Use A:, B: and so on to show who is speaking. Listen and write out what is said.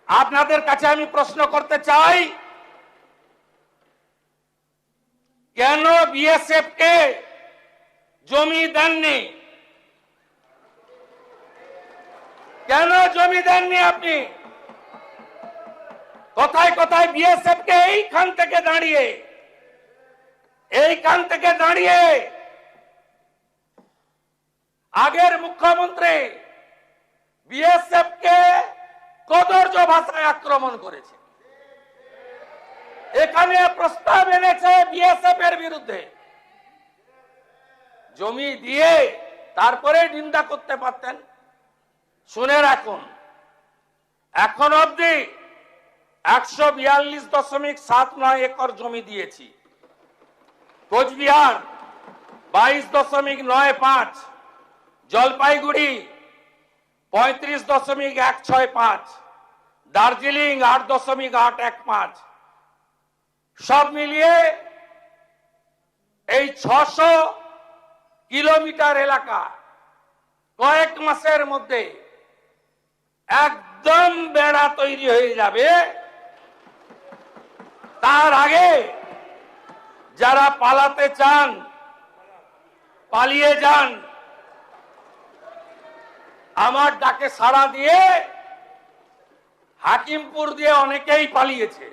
A: আপনাদের কাছে আমি প্রশ্ন করতে চাই, কেন বিএসএফ কে জমি দেননি? কেন জমি দেননি আপনি? কোথায় কোথায় বিএসএফ কে এইখান থেকে দাঁড়িয়ে আগের মুখ্যমন্ত্রী বিএসএফ কে কদর্য ভাষায় আক্রমণ করেছে, এখানে প্রস্তাব এনেছে বিএসএফ এর বিরুদ্ধে। জমি দিয়ে তারপরে নিন্দা করতে পারতেন। শুনে রাখুন, এখন অবধি 142.79 একর জমি দিয়েছি। কোচবিহার 22.95, জলপাইগুড়ি 35.165, দার্জিলিং 8.815, সব মিলিয়ে এই 600 কিলোমিটার এলাকা কয়েক মাসের মধ্যে একদম বেড়া তৈরি হয়ে যাবে। তার আগে যারা পালাতে চান পালিয়ে যান, আমার ডাকে সাড়া দিয়ে হাকিমপুর দিয়ে অনেকেই পালিয়েছে।